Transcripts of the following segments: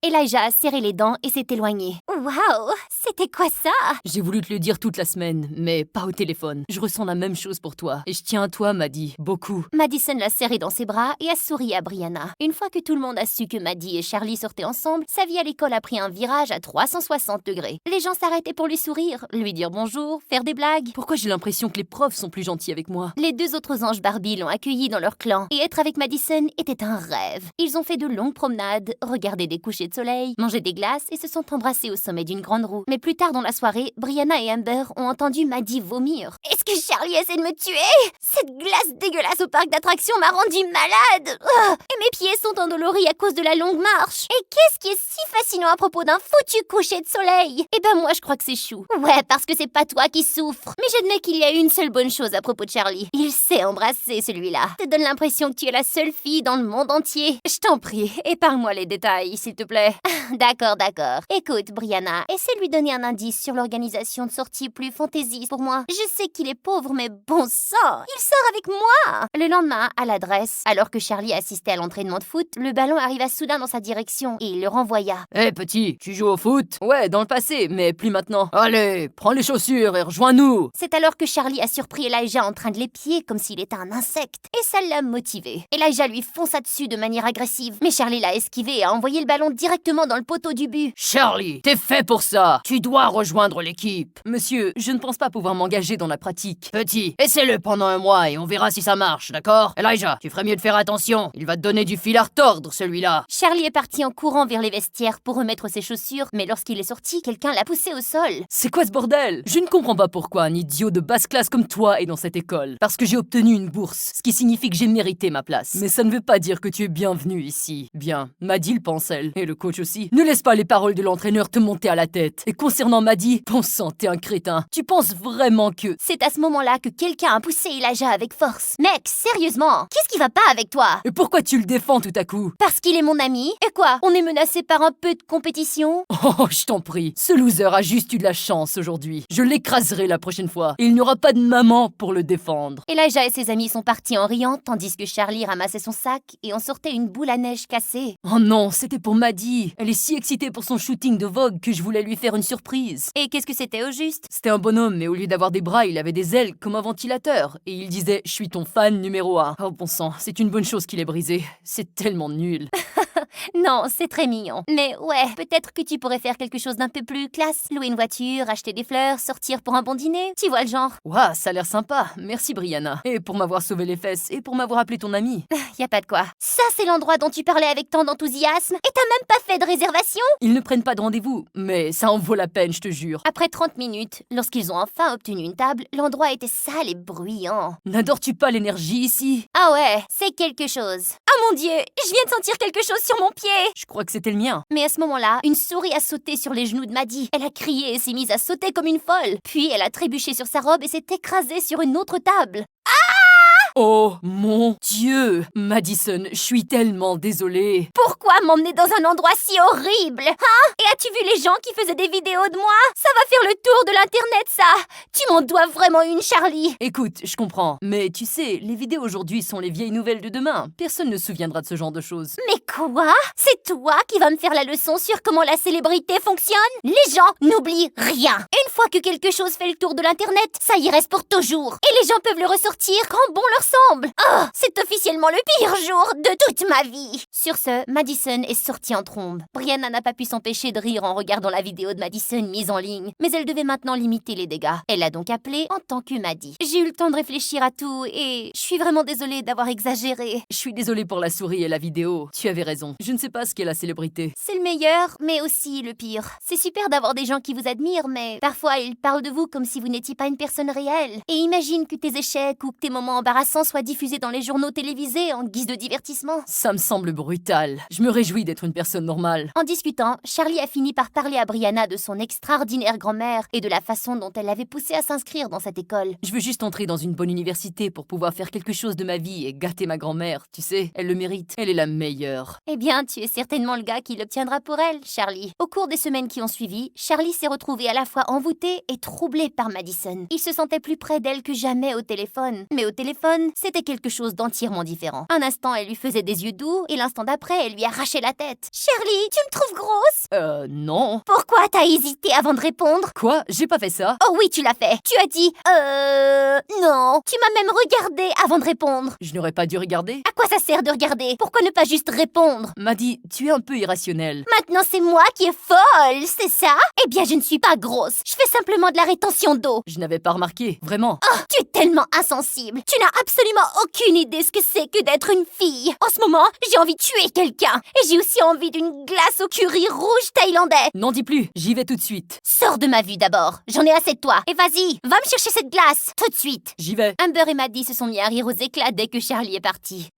Elijah a serré les dents et s'est éloigné. Waouh, c'était quoi ça? J'ai voulu te le dire toute la semaine, mais pas au téléphone. Je ressens la même chose pour toi. Et je tiens à toi, Maddie, beaucoup. Madison l'a serré dans ses bras et a souri à Brianna. Une fois que tout le monde a su que Maddie et Charlie sortaient ensemble, sa vie à l'école a pris un virage à 360 degrés. Les gens s'arrêtaient pour lui sourire, lui dire bonjour, faire des blagues. Pourquoi j'ai l'impression que les profs sont plus gentils avec moi? Les deux autres anges Barbie l'ont accueilli dans leur clan et être avec Madison était un rêve. Ils ont fait de longues promenades, regardé des couchers de soleil, mangé des glaces et se sont embrassés au sommet d'une grande roue. Mais plus tard dans la soirée, Brianna et Amber ont entendu Maddie vomir. Est-ce que Charlie essaie de me tuer? Cette glace dégueulasse au parc d'attractions m'a rendue malade. Et mes pieds sont endoloris à cause de la longue marche. Et qu'est-ce qui est si fascinant à propos d'un foutu coucher de soleil? Eh ben moi je crois que c'est chou. Ouais, parce que c'est pas toi qui souffres. Mais j'admets qu'il y a une seule bonne chose à propos de Charlie. Il sait embrasser celui-là. Ça te donne l'impression que tu es la seule fille dans le monde entier. Je t'en prie, épargne-moi les détails, s'il te plaît. D'accord. Écoute, Brianna, essaie de lui donner un indice sur l'organisation de sorties plus fantaisistes pour moi. Je sais qu'il est pauvre, mais bon sang, il sort avec moi. Le lendemain, à l'adresse, alors que Charlie assistait à l'entraînement de foot, le ballon arriva soudain dans sa direction et il le renvoya. Hé petit, tu joues au foot? Ouais, dans le passé, mais plus maintenant. Allez, prends les chaussures et rejoins-nous. C'est alors que Charlie a surpris Elijah en train de l'épier comme s'il était un insecte. Et ça l'a motivé. Elijah lui fonça dessus de manière agressive. Mais Charlie l'a esquivé et a envoyé le ballon directement dans le poteau du but. Charlie, t'es fait pour ça. Tu dois rejoindre l'équipe. Monsieur, je ne pense pas pouvoir m'engager dans la pratique. Petit, essaie-le pendant un mois et on verra si ça marche, d'accord? Elijah, tu ferais mieux de faire attention. Il va te donner du fil à retordre, celui-là. Charlie est parti en courant vers les vestiaires pour remettre ses chaussures, mais lorsqu'il est sorti, quelqu'un l'a poussé au sol. C'est quoi ce bordel? Je ne comprends pas pourquoi un idiot de basse classe comme toi est dans cette école. Parce que j'ai obtenu une bourse, ce qui signifie que j'ai mérité ma place. Mais ça ne veut pas dire que tu es bienvenu ici. Bien, Maddie le pense, elle. Et le coach aussi. Ne laisse pas les paroles de l'entraîneur te monter à la tête. Et concernant Maddie, bon sang, t'es un crétin. Tu penses vraiment que... C'est à ce moment-là que quelqu'un a poussé Elijah avec force. Mec, sérieusement, qu'est-ce qui va pas avec toi? Et pourquoi tu le défends tout à coup? Parce qu'il est mon ami. Et quoi? On est menacé par un peu de compétition? Oh, je t'en prie. Ce loser a juste eu de la chance aujourd'hui. Je l'écraserai la prochaine fois. Et il n'y aura pas de maman pour le défendre. Elijah et ses amis sont partis en riant, tandis que Charlie ramassait son sac et en sortait une boule à neige cassée. Oh non, c'était pour Maddie. Elle est si excitée pour son shooting de Vogue que je voulais lui faire une surprise. Et qu'est-ce que c'était au juste? C'était un bonhomme, mais au lieu d'avoir des bras, il avait des ailes comme un ventilateur. Et il disait « Je suis ton fan numéro 1 ». Oh bon sang, c'est une bonne chose qu'il ait brisé. C'est tellement nul. Non, c'est très mignon. Mais ouais, peut-être que tu pourrais faire quelque chose d'un peu plus classe. Louer une voiture, acheter des fleurs, sortir pour un bon dîner. Tu vois le genre. Ouah, ça a l'air sympa. Merci Brianna. Et pour m'avoir sauvé les fesses, et pour m'avoir appelé ton ami. Y a pas de quoi. Ça, c'est l'endroit dont tu parlais avec tant d'enthousiasme. Et t'as même pas fait de réservation? Ils ne prennent pas de rendez-vous, mais ça en vaut la peine, je te jure. Après 30 minutes, lorsqu'ils ont enfin obtenu une table, l'endroit était sale et bruyant. N'adores-tu pas l'énergie ici? Ah ouais, c'est quelque chose. Oh mon Dieu, je viens de sentir quelque chose sur mon pied. Je crois que c'était le mien. Mais à ce moment-là, une souris a sauté sur les genoux de Maddie. Elle a crié et s'est mise à sauter comme une folle. Puis elle a trébuché sur sa robe et s'est écrasée sur une autre table. Oh mon Dieu! Madison, je suis tellement désolée. Pourquoi m'emmener dans un endroit si horrible? Hein? Et as-tu vu les gens qui faisaient des vidéos de moi? Ça va faire le tour de l'internet, ça! Tu m'en dois vraiment une, Charlie! Écoute, je comprends. Mais tu sais, les vidéos aujourd'hui sont les vieilles nouvelles de demain. Personne ne se souviendra de ce genre de choses. Mais quoi? C'est toi qui vas me faire la leçon sur comment la célébrité fonctionne? Les gens n'oublient rien. Une fois que quelque chose fait le tour de l'internet, ça y reste pour toujours. Et les gens peuvent le ressortir quand bon leur semble. Oh, c'est officiellement le pire jour de toute ma vie. Sur ce, Madison est sortie en trombe. Brianna n'a pas pu s'empêcher de rire en regardant la vidéo de Madison mise en ligne. Mais elle devait maintenant limiter les dégâts. Elle a donc appelé en tant que Maddie. J'ai eu le temps de réfléchir à tout et je suis vraiment désolée d'avoir exagéré. Je suis désolée pour la souris et la vidéo. Tu avais raison. Je ne sais pas ce qu'est la célébrité. C'est le meilleur, mais aussi le pire. C'est super d'avoir des gens qui vous admirent, mais parfois ils parlent de vous comme si vous n'étiez pas une personne réelle. Et imagine que tes échecs ou que tes moments embarrassants soient diffusés dans les journaux télévisés en guise de divertissement. Ça me semble brutal. Je me réjouis d'être une personne normale. En discutant, Charlie a fini par parler à Brianna de son extraordinaire grand-mère et de la façon dont elle l'avait poussée à s'inscrire dans cette école. Je veux juste entrer dans une bonne université pour pouvoir faire quelque chose de ma vie et gâter ma grand-mère. Tu sais, elle le mérite. Elle est la meilleure. Eh bien, tu es certainement le gars qui l'obtiendra pour elle, Charlie. Au cours des semaines qui ont suivi, Charlie s'est retrouvé à la fois envoûté et troublé par Madison. Il se sentait plus près d'elle que jamais au téléphone. Mais au téléphone, Madison, c'était quelque chose d'entièrement différent. Un instant, elle lui faisait des yeux doux et l'instant d'après, elle lui arrachait la tête. Charlie, tu me trouves grosse? Non. Pourquoi t'as hésité avant de répondre? Quoi? J'ai pas fait ça. Oh oui, tu l'as fait. Tu as dit, non. Tu m'as même regardé avant de répondre. Je n'aurais pas dû regarder. À quoi ça sert de regarder? Pourquoi ne pas juste répondre? Maddie, tu es un peu irrationnelle. Maintenant, c'est moi qui est folle, c'est ça? Eh bien, je ne suis pas grosse. Je fais simplement de la rétention d'eau. Je n'avais pas remarqué, vraiment. Oh, tu es tellement insensible. Tu n'as absolument aucune idée ce que c'est que d'être une fille. En ce moment, j'ai envie de tuer quelqu'un. Et j'ai aussi envie d'une glace au curry rouge thaïlandais. N'en dis plus, j'y vais tout de suite. Sors de ma vue d'abord. J'en ai assez de toi. Et vas-y, va me chercher cette glace. Tout de suite. J'y vais. Amber et Maddie se sont mis à rire aux éclats dès que Charlie est parti.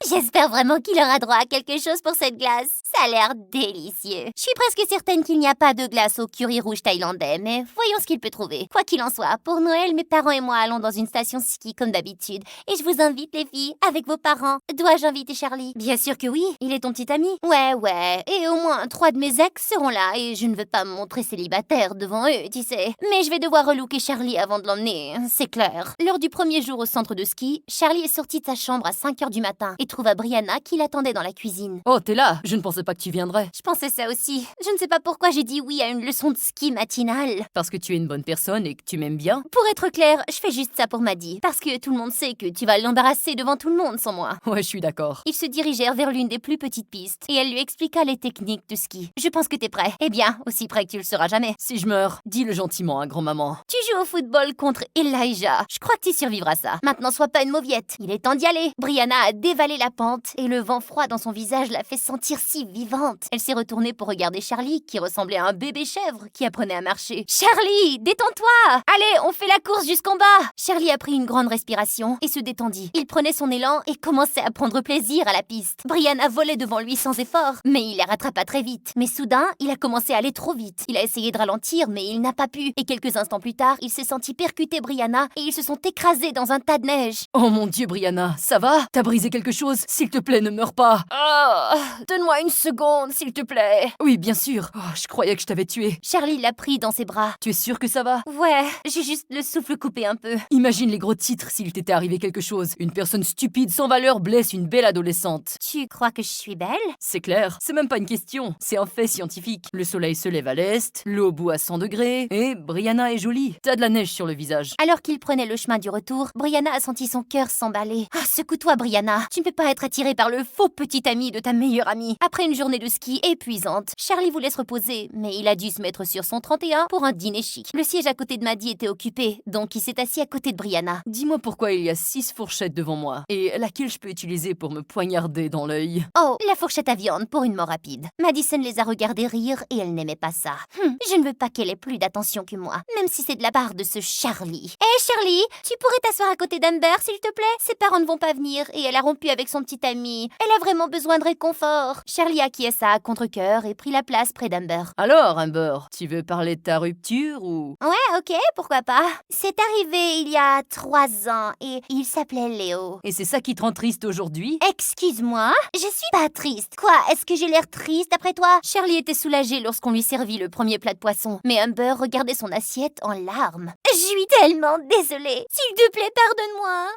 J'espère vraiment qu'il aura droit à quelque chose pour cette glace. Ça a l'air délicieux. Je suis presque certaine qu'il n'y a pas de glace au curry rouge thaïlandais, mais voyons ce qu'il peut trouver. Quoi qu'il en soit, pour Noël, mes parents et moi allons dans une station ski comme d'habitude. Et je vous invite, les filles, avec vos parents. Dois-je inviter Charlie? Bien sûr que oui, il est ton petit ami. Ouais, et au moins 3 de mes ex seront là, et je ne veux pas me montrer célibataire devant eux, tu sais. Mais je vais devoir relooker Charlie avant de l'emmener, c'est clair. Lors du premier jour au centre de ski, Charlie est sorti de sa chambre à 5h du matin et trouva Brianna qui l'attendait dans la cuisine. Oh, t'es là. Je ne pensais pas que tu viendrais. Je pensais ça aussi. Je ne sais pas pourquoi j'ai dit oui à une leçon de ski matinale. Parce que tu es une bonne personne et que tu m'aimes bien. Pour être clair, je fais juste ça pour Maddie. Parce que tout le monde sait que tu vas l'embarrasser devant tout le monde sans moi. Ouais, je suis d'accord. Ils se dirigèrent vers l'une des plus petites pistes et elle lui expliqua les techniques de ski. Je pense que t'es prêt. Eh bien, aussi prêt que tu le seras jamais. Si je meurs, dis-le gentiment à grand-maman. Tu joues au football contre Elijah. Je crois que tu survivras ça. Maintenant, sois pas une mauviette. Il est temps d'y aller. Brianna a dévalé la pente et le vent froid dans son visage l'a fait sentir si vivante. Elle s'est retournée pour regarder Charlie, qui ressemblait à un bébé chèvre qui apprenait à marcher. Charlie, détends-toi! Allez, on fait la course jusqu'en bas! Charlie a pris une grande respiration et se détendit. Il prenait son élan et commençait à prendre plaisir à la piste. Brianna volait devant lui sans effort, mais il la rattrapa très vite. Mais soudain, il a commencé à aller trop vite. Il a essayé de ralentir, mais il n'a pas pu. Et quelques instants plus tard, il s'est senti percuter Brianna et ils se sont écrasés dans un tas de neige. Oh mon Dieu, Brianna, ça va? T'as brisé quelque chose? S'il te plaît, ne meurs pas. Oh, donne-moi une seconde, s'il te plaît. Oui, bien sûr. Oh, je croyais que je t'avais tué. Charlie l'a pris dans ses bras. Tu es sûr que ça va? Ouais, j'ai juste le souffle coupé un peu. Imagine les gros titres s'il t'était arrivé quelque chose. Une personne stupide sans valeur blesse une belle adolescente. Tu crois que je suis belle? C'est clair, c'est même pas une question, c'est un fait scientifique. Le soleil se lève à l'est, l'eau bout à 100 degrés, et Brianna est jolie. T'as de la neige sur le visage. Alors qu'il prenait le chemin du retour, Brianna a senti son cœur s'emballer. Ah, secoue-toi, Brianna. Tu ne peux pas être attirée par le faux petit ami de ta meilleure amie. Après une journée de ski épuisante, Charlie voulait se reposer, mais il a dû se mettre sur son 31 pour un dîner chic. Le siège à côté de Maddie était occupé, donc il s'est assis à côté de Brianna. Dis-moi pourquoi il y a 6 fourchettes devant moi, et laquelle je peux utiliser pour me poignarder dans l'œil. Oh, la fourchette à viande pour une mort rapide. Madison les a regardés rire et elle n'aimait pas ça. Je ne veux pas qu'elle ait plus d'attention que moi, même si c'est de la part de ce Charlie. Hé Charlie, tu pourrais t'asseoir à côté d'Amber s'il te plaît? Ses parents ne vont pas venir et elle a rompu avec son petit ami. Elle a vraiment besoin de réconfort. Charlie acquiesça à contre-cœur et prit la place près d'Amber. Alors, Amber, tu veux parler de ta rupture ou... Ouais, ok, pourquoi pas. C'est arrivé il y a 3 ans et il s'appelait Léo. Et c'est ça qui te rend triste aujourd'hui? Excuse-moi, je suis pas triste. Quoi, est-ce que j'ai l'air triste après toi? Charlie était soulagé lorsqu'on lui servit le premier plat de poisson, mais Amber regardait son assiette en larmes. Je suis tellement désolée. S'il te plaît, pardonne-moi.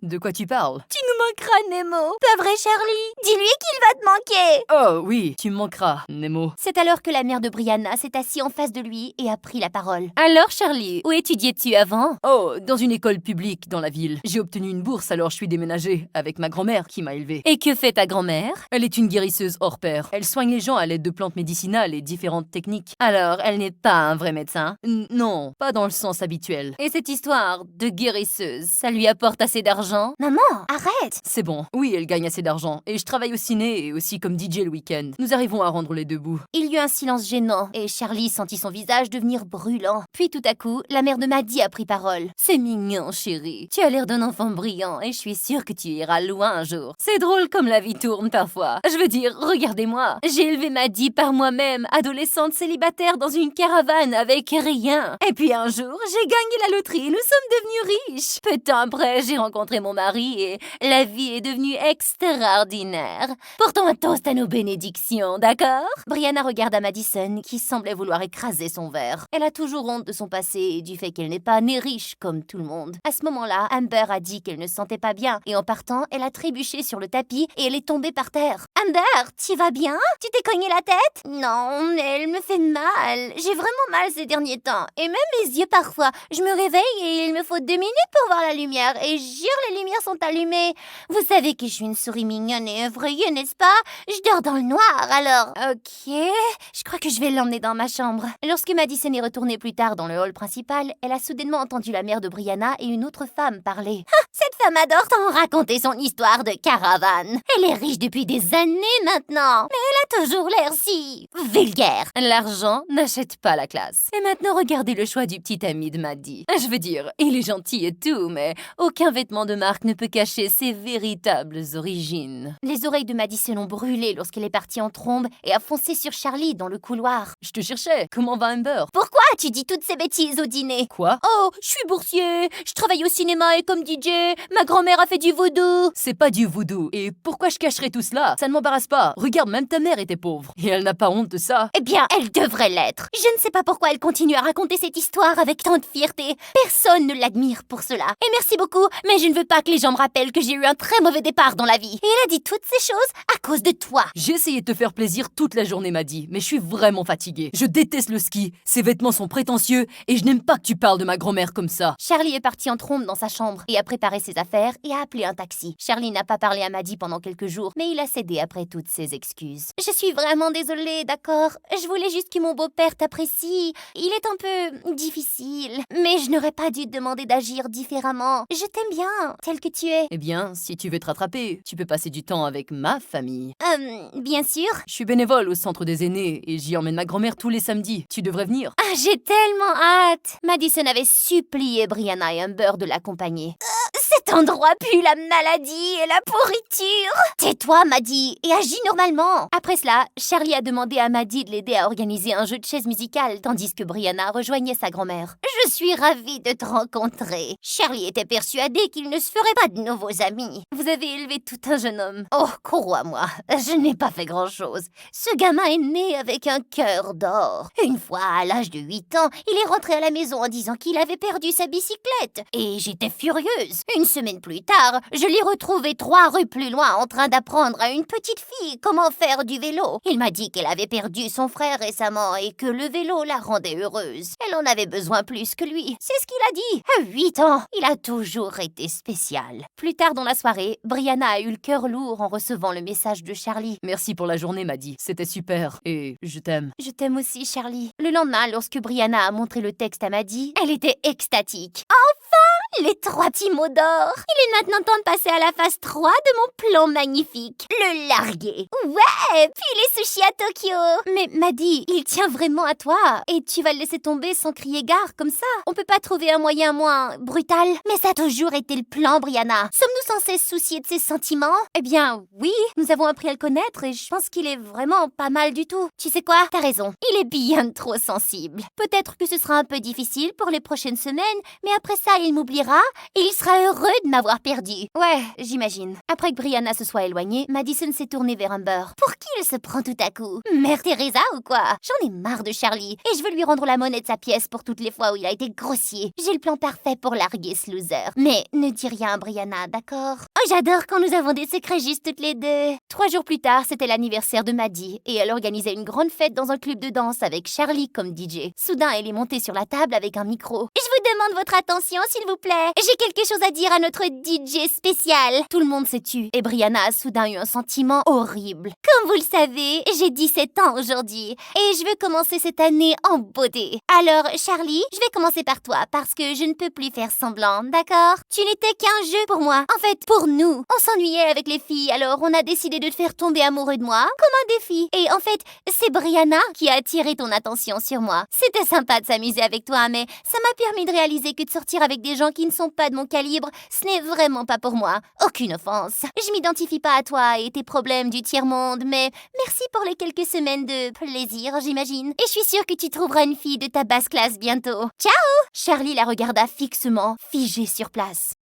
De quoi tu parles? Tu nous manqueras, Nemo. Pas vrai, Charlie? Dis-lui qu'il va te manquer. Oh oui, tu me manqueras, Nemo. C'est alors que la mère de Brianna s'est assise en face de lui et a pris la parole. Alors, Charlie, où étudiais-tu avant? Oh, dans une école publique dans la ville. J'ai obtenu une bourse, alors je suis déménagée avec ma grand-mère qui m'a élevée. Et que fait ta grand-mère? Elle est une guérisseuse hors pair. Elle soigne les gens à l'aide de plantes médicinales et différentes techniques. Alors, elle n'est pas un vrai médecin? Non, pas dans le sens habituel. Et cette histoire de guérisseuse, ça lui apporte assez d'argent? Maman, arrête! C'est bon. Oui, elle gagne assez d'argent. Et je travaille au ciné et aussi comme DJ le week-end. Nous arrivons à rendre les deux bouts. Il y eut un silence gênant et Charlie sentit son visage devenir brûlant. Puis tout à coup, la mère de Maddie a pris parole. C'est mignon, chérie. Tu as l'air d'un enfant brillant et je suis sûre que tu iras loin un jour. C'est drôle comme la vie tourne parfois. Je veux dire, regardez-moi. J'ai élevé Maddie par moi-même, adolescente célibataire dans une caravane avec rien. Et puis un jour, j'ai gagné la loterie et nous sommes devenue riche. Peu de temps après, j'ai rencontré mon mari et la vie est devenue extraordinaire. Portons un toast à nos bénédictions, d'accord? Brianna regarda Madison, qui semblait vouloir écraser son verre. Elle a toujours honte de son passé et du fait qu'elle n'est pas née riche comme tout le monde. À ce moment-là, Amber a dit qu'elle ne se sentait pas bien et en partant, elle a trébuché sur le tapis et elle est tombée par terre. Amber, tu vas bien? Tu t'es cogné la tête? Non, elle me fait mal. J'ai vraiment mal ces derniers temps. Et même mes yeux parfois. Je me réveille et il me faut 2 minutes pour voir la lumière. Et jure, les lumières sont allumées. Vous savez que je suis une souris mignonne et effrayée, n'est-ce pas? Je dors dans le noir, alors... Ok, je crois que je vais l'emmener dans ma chambre. Lorsque Madison est retournée plus tard dans le hall principal, elle a soudainement entendu la mère de Brianna et une autre femme parler. Ah, cette femme adore t'en raconter son histoire de caravane. Elle est riche depuis des années maintenant, mais elle a toujours l'air si... vulgaire. L'argent n'achète pas la classe. Et maintenant, regardez le choix du petit ami de Maddie. Je veux dire, il est gentil et tout, mais aucun vêtement de marque ne peut cacher ses véritables origines. Les oreilles de Madison ont brûlé lorsqu'elle est partie en trombe et a foncé sur Charlie dans le couloir. Je te cherchais. Comment va Amber? Pourquoi tu dis toutes ces bêtises au dîner? Quoi? Oh, je suis boursier, je travaille au cinéma et comme DJ, ma grand-mère a fait du vaudou. C'est pas du voodoo. Et pourquoi je cacherais tout cela? Ça ne m'embarrasse pas. Regarde, même ta mère était pauvre. Et elle n'a pas honte de ça. Eh bien, elle devrait l'être. Je ne sais pas pourquoi elle continue à raconter cette histoire avec tant de fierté. Personne ne l'admire pour cela. Et merci beaucoup, mais je ne veux pas que les gens me rappellent que j'ai eu un très mauvais départ dans la vie. Et elle a dit toutes ces choses à cause de toi. J'ai essayé de te faire plaisir toute la journée, Maddie, mais je suis vraiment fatiguée. Je déteste le ski, ses vêtements sont prétentieux et je n'aime pas que tu parles de ma grand-mère comme ça. Charlie est parti en trombe dans sa chambre et a préparé ses affaires et a appelé un taxi. Charlie n'a pas parlé à Maddie pendant quelques jours, mais il a cédé après toutes ses excuses. Je suis vraiment désolée, d'accord? Je voulais juste que mon beau-père t'apprécie. Il est un peu difficile, mais je n'aurais pas dû te demander d'agir différemment. Je t'aime bien, tel que tu es. Eh bien, si tu veux te rattraper, tu peux passer du temps avec ma famille. Bien sûr. Je suis bénévole au centre des aînés et j'y emmène ma grand-mère tous les samedis. Tu devrais venir. Ah, j'ai tellement hâte. Madison avait supplié Brianna et Amber de l'accompagner. Cet endroit pue la maladie et la pourriture. Tais-toi, Maddie, et agis normalement. Après cela, Charlie a demandé à Maddie de l'aider à organiser un jeu de chaises musicales, tandis que Brianna rejoignait sa grand-mère. Je suis ravie de te rencontrer. Charlie était persuadé qu'il ne se ferait pas de nouveaux amis. Vous avez élevé tout un jeune homme. Oh, crois-moi, je n'ai pas fait grand-chose. Ce gamin est né avec un cœur d'or. Une fois, à l'âge de 8 ans, il est rentré à la maison en disant qu'il avait perdu sa bicyclette. Et j'étais furieuse. Une semaine plus tard, je l'ai retrouvé 3 rues plus loin en train d'apprendre à une petite fille comment faire du vélo. Il m'a dit qu'elle avait perdu son frère récemment et que le vélo la rendait heureuse. Elle en avait besoin plus que lui. C'est ce qu'il a dit. À 8 ans, il a toujours été spécial. Plus tard dans la soirée, Brianna a eu le cœur lourd en recevant le message de Charlie. Merci pour la journée, Maddie. C'était super. Et je t'aime. Je t'aime aussi, Charlie. Le lendemain, lorsque Brianna a montré le texte à Maddie, elle était extatique. Les 3 petits mots d'or. Il est maintenant temps de passer à la phase 3 de mon plan magnifique. Le larguer. Ouais, puis les sushis à Tokyo. Mais Maddie, il tient vraiment à toi. Et tu vas le laisser tomber sans crier gare comme ça. On peut pas trouver un moyen moins brutal? Mais ça a toujours été le plan, Brianna. Sommes-nous censés se soucier de ses sentiments? Eh bien, oui. Nous avons appris à le connaître et je pense qu'il est vraiment pas mal du tout. Tu sais quoi? T'as raison. Il est bien trop sensible. Peut-être que ce sera un peu difficile pour les prochaines semaines, mais après ça, il m'oubliera et il sera heureux de m'avoir perdu. Ouais, j'imagine. Après que Brianna se soit éloignée, Madison s'est tournée vers Amber. Pour qui elle se prend tout à coup? Mère Teresa ou quoi? J'en ai marre de Charlie et je veux lui rendre la monnaie de sa pièce pour toutes les fois où il a été grossier. J'ai le plan parfait pour larguer ce loser. Mais ne dis rien à Brianna, d'accord? Oh, j'adore quand nous avons des secrets juste toutes les deux. 3 jours plus tard, c'était l'anniversaire de Maddie et elle organisait une grande fête dans un club de danse avec Charlie comme DJ. Soudain, elle est montée sur la table avec un micro. Je vous demande votre attention, s'il vous plaît. J'ai quelque chose à dire à notre DJ spécial. Tout le monde s'est tu et Brianna a soudain eu un sentiment horrible. Comme vous le savez, j'ai 17 ans aujourd'hui et je veux commencer cette année en beauté. Alors, Charlie, je vais commencer par toi parce que je ne peux plus faire semblant, d'accord? Tu n'étais qu'un jeu pour moi. En fait, pour nous. On s'ennuyait avec les filles, alors on a décidé de te faire tomber amoureux de moi, comme un défi. Et en fait, c'est Brianna qui a attiré ton attention sur moi. C'était sympa de s'amuser avec toi, mais ça m'a permis de réaliser que de sortir avec des gens qui ne sont pas de mon calibre, ce n'est vraiment pas pour moi. Aucune offense. Je m'identifie pas à toi et tes problèmes du tiers-monde, mais merci pour les quelques semaines de plaisir, j'imagine. Et je suis sûre que tu trouveras une fille de ta basse classe bientôt. Ciao! Charlie la regarda fixement, figée sur place.